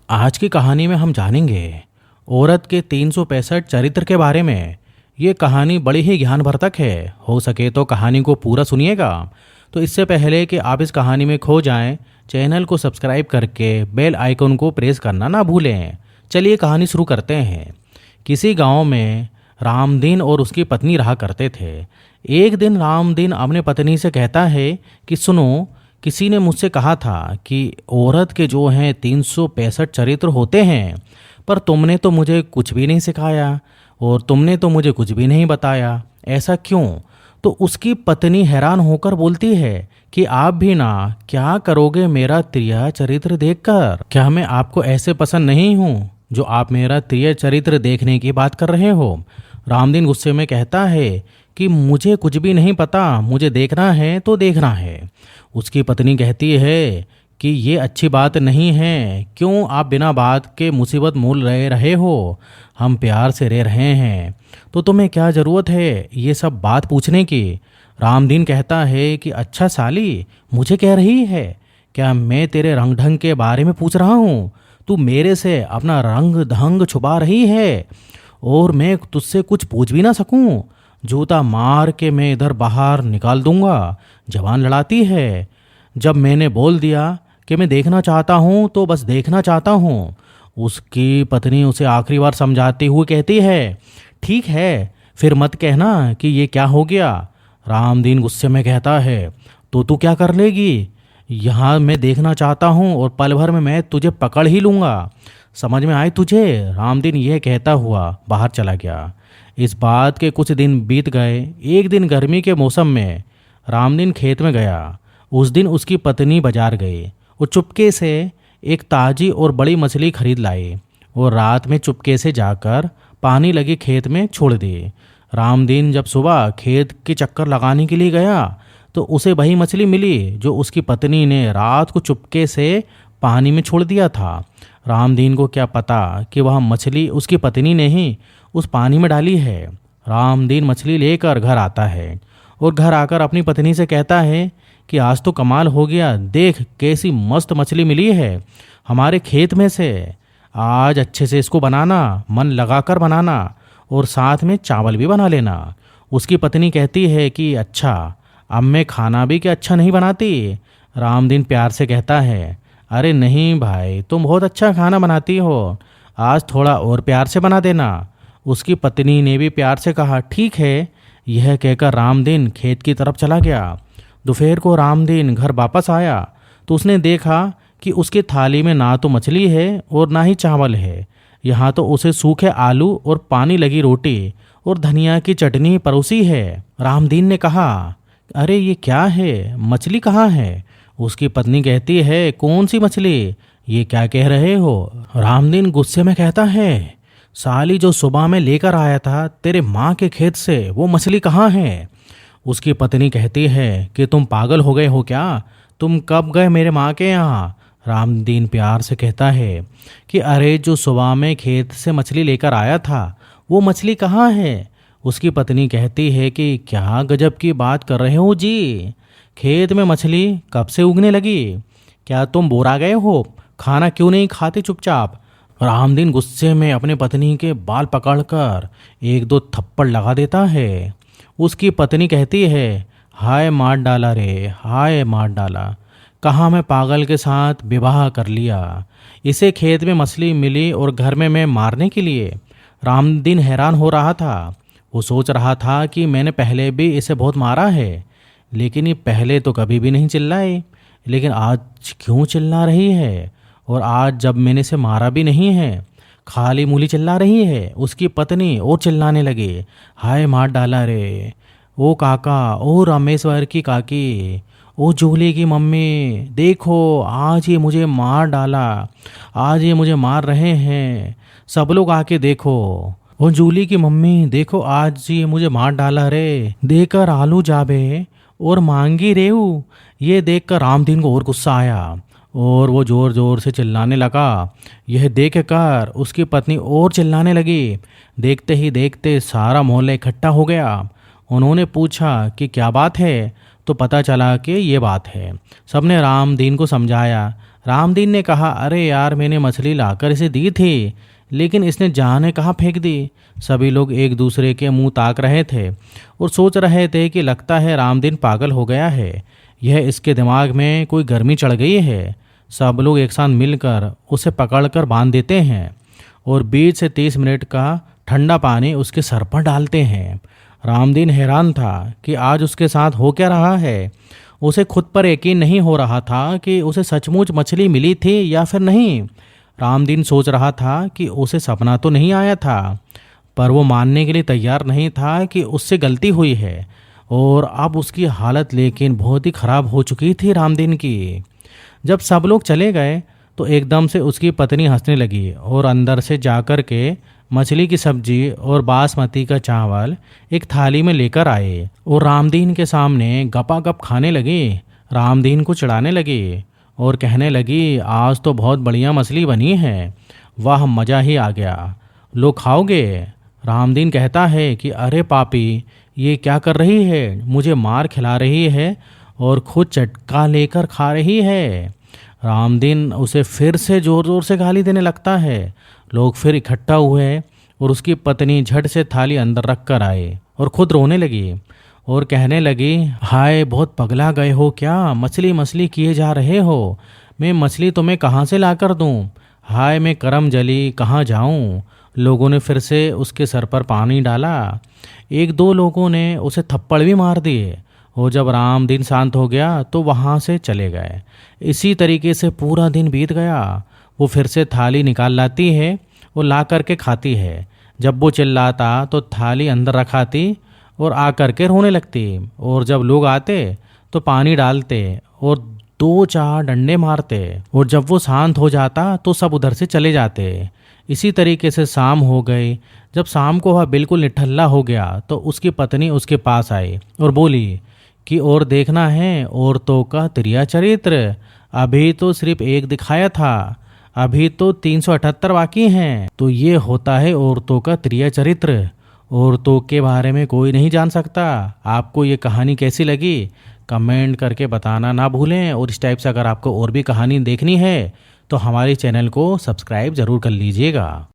आज की कहानी में हम जानेंगे औरत के 365 चरित्र के बारे में। ये कहानी बड़ी ही ज्ञानवर्धक है। हो सके तो कहानी को पूरा सुनिएगा। तो इससे पहले कि आप इस कहानी में खो जाएं, चैनल को सब्सक्राइब करके बेल आइकन को प्रेस करना ना भूलें। चलिए कहानी शुरू करते हैं। किसी गांव में रामदीन और उसकी पत्नी रहा करते थे। एक दिन रामदीन अपने पत्नी से कहता है कि सुनो, किसी ने मुझसे कहा था कि औरत के जो हैं 365 चरित्र होते हैं, पर तुमने तो मुझे कुछ भी नहीं सिखाया और तुमने तो मुझे कुछ भी नहीं बताया। ऐसा क्यों? तो उसकी पत्नी हैरान होकर बोलती है कि आप भी ना, क्या करोगे मेरा त्रिया चरित्र देखकर? क्या मैं आपको ऐसे पसंद नहीं हूँ जो आप मेरा त्रिया चरित्र देखने की बात कर रहे हो? रामदीन गुस्से में कहता है कि मुझे कुछ भी नहीं पता, मुझे देखना है तो देखना है। उसकी पत्नी कहती है कि ये अच्छी बात नहीं है। क्यों आप बिना बात के मुसीबत मोल रहे हो? हम प्यार से रह रहे हैं तो तुम्हें क्या ज़रूरत है ये सब बात पूछने की? रामदीन कहता है कि अच्छा साली, मुझे कह रही है? क्या मैं तेरे रंग ढंग के बारे में पूछ रहा हूँ? तू मेरे से अपना रंग ढंग छुपा रही है और मैं तुझसे कुछ पूछ भी ना सकूं? जूता मार के मैं इधर बाहर निकाल दूंगा। जवान लड़ाती है। जब मैंने बोल दिया कि मैं देखना चाहता हूँ तो बस देखना चाहता हूँ। उसकी पत्नी उसे आखिरी बार समझाते हुए कहती है, ठीक है, फिर मत कहना कि ये क्या हो गया। रामदीन गुस्से में कहता है, तो तू क्या कर लेगी? यहाँ मैं देखना चाहता हूँ और पल भर में मैं तुझे पकड़ ही लूँगा। समझ में आए तुझे? रामदीन यह कहता हुआ बाहर चला गया। इस बात के कुछ दिन बीत गए। एक दिन गर्मी के मौसम में रामदीन खेत में गया। उस दिन उसकी पत्नी बाजार गई। वो चुपके से एक ताजी और बड़ी मछली खरीद लाई और रात में चुपके से जाकर पानी लगे खेत में छोड़ दी। रामदीन जब सुबह खेत के चक्कर लगाने के लिए गया तो उसे वही मछली मिली जो उसकी पत्नी ने रात को चुपके से पानी में छोड़ दिया था। रामदीन को क्या पता कि वह मछली उसकी पत्नी ने ही उस पानी में डाली है। रामदीन मछली लेकर घर आता है और घर आकर अपनी पत्नी से कहता है कि आज तो कमाल हो गया, देख कैसी मस्त मछली मिली है हमारे खेत में से। आज अच्छे से इसको बनाना, मन लगाकर बनाना और साथ में चावल भी बना लेना। उसकी पत्नी कहती है कि अच्छा, अब मैं खाना भी क्या अच्छा नहीं बनाती? रामदीन प्यार से कहता है, अरे नहीं भाई, तुम बहुत अच्छा खाना बनाती हो, आज थोड़ा और प्यार से बना देना। उसकी पत्नी ने भी प्यार से कहा, ठीक है। यह कहकर रामदीन खेत की तरफ चला गया। दोपहर को रामदीन घर वापस आया तो उसने देखा कि उसकी थाली में ना तो मछली है और ना ही चावल है। यहाँ तो उसे सूखे आलू और पानी लगी रोटी और धनिया की चटनी परोसी है। रामदीन ने कहा, अरे ये क्या है? मछली कहाँ है? उसकी पत्नी कहती है, कौन सी मछली? ये क्या कह रहे हो? रामदीन गुस्से में कहता है, साली, जो सुबह में लेकर आया था तेरे माँ के खेत से, वो मछली कहाँ है? उसकी पत्नी कहती है कि तुम पागल हो गए हो क्या? तुम कब गए मेरे माँ के यहाँ? रामदीन प्यार से कहता है कि अरे, जो सुबह में खेत से मछली लेकर आया था वो मछली कहाँ है? उसकी पत्नी कहती है कि क्या गजब की बात कर रहे हो जी, खेत में मछली कब से उगने लगी? क्या तुम बोरा गए हो? खाना क्यों नहीं खाते चुपचाप? रामदीन गुस्से में अपने पत्नी के बाल पकड़कर एक दो थप्पड़ लगा देता है। उसकी पत्नी कहती है, हाय मार डाला रे, हाय मार डाला। कहाँ मैं पागल के साथ विवाह कर लिया। इसे खेत में मछली मिली और घर में मैं मारने के लिए। रामदीन हैरान हो रहा था। वो सोच रहा था कि मैंने पहले भी इसे बहुत मारा है, लेकिन ये पहले तो कभी भी नहीं चिल्लाई, लेकिन आज क्यों चिल्ला रही है? और आज जब मैंने इसे मारा भी नहीं है, खाली मूली चिल्ला रही है। उसकी पत्नी और चिल्लाने लगी, हाय मार डाला रे, ओ काका, ओ रामेश्वर की काकी, ओ जूली की मम्मी, देखो आज ये मुझे मार डाला, आज ये मुझे मार रहे हैं, सब लोग आके देखो। ओ जूली की मम्मी, देखो आज ये मुझे मार डाला रे, देकर आलू जाबे और मांगी रेऊ। ये देखकर रामदीन को और गुस्सा आया और वो ज़ोर ज़ोर से चिल्लाने लगा। यह देखकर उसकी पत्नी और चिल्लाने लगी। देखते ही देखते सारा मोहल्ला इकट्ठा हो गया। उन्होंने पूछा कि क्या बात है, तो पता चला कि ये बात है। सबने रामदीन को समझाया। रामदीन ने कहा, अरे यार, मैंने मछली लाकर इसे दी थी, लेकिन इसने जाने कहाँ फेंक दी। सभी लोग एक दूसरे के मुंह ताक रहे थे और सोच रहे थे कि लगता है रामदीन पागल हो गया है, यह इसके दिमाग में कोई गर्मी चढ़ गई है। सब लोग एक साथ मिलकर उसे पकड़कर बांध देते हैं और 20 से 30 मिनट का ठंडा पानी उसके सर पर डालते हैं। रामदीन हैरान था कि आज उसके साथ हो क्या रहा है। उसे खुद पर यकीन नहीं हो रहा था कि उसे सचमुच मछली मिली थी या फिर नहीं। रामदीन सोच रहा था कि उसे सपना तो नहीं आया था, पर वो मानने के लिए तैयार नहीं था कि उससे गलती हुई है। और अब उसकी हालत लेकिन बहुत ही खराब हो चुकी थी रामदीन की। जब सब लोग चले गए तो एकदम से उसकी पत्नी हंसने लगी और अंदर से जाकर के मछली की सब्जी और बासमती का चावल एक थाली में लेकर आए और रामदीन के सामने गपागप खाने लगी। रामदीन को चिढ़ाने लगी और कहने लगी, आज तो बहुत बढ़िया मछली बनी है, वाह मज़ा ही आ गया, लो खाओगे। रामदीन कहता है कि अरे पापी, ये क्या कर रही है, मुझे मार खिला रही है और खुद चटका लेकर खा रही है। रामदीन उसे फिर से ज़ोर ज़ोर से गाली देने लगता है। लोग फिर इकट्ठा हुए और उसकी पत्नी झट से थाली अंदर रख कर आए और खुद रोने लगी और कहने लगी, हाय, बहुत पगला गए हो क्या, मछली मछली किए जा रहे हो, मैं मछली तुम्हें कहाँ से ला कर दूँ, हाय मैं करम जली कहाँ जाऊँ। लोगों ने फिर से उसके सर पर पानी डाला। एक दो लोगों ने उसे थप्पड़ भी मार दिए और जब रामदीन शांत हो गया तो वहाँ से चले गए। इसी तरीके से पूरा दिन बीत गया। वो फिर से थाली निकाल लाती है और ला करके खाती है। जब वो चिल्लाता तो थाली अंदर रखाती और आ करके रोने लगती, और जब लोग आते तो पानी डालते और 2-4 डंडे मारते, और जब वो शांत हो जाता तो सब उधर से चले जाते। इसी तरीके से शाम हो गई। जब शाम को वह बिल्कुल निठल्ला हो गया तो उसकी पत्नी उसके पास आई और बोली कि और देखना है औरतों का तिरिया चरित्र, अभी तो सिर्फ एक दिखाया था, अभी तो 378 बाकी हैं। तो ये होता है औरतों का तिरिया चरित्र। औरतों के बारे में कोई नहीं जान सकता। आपको ये कहानी कैसी लगी कमेंट करके बताना ना भूलें, और इस टाइप से अगर आपको और भी कहानी देखनी है तो हमारे चैनल को सब्सक्राइब ज़रूर कर लीजिएगा।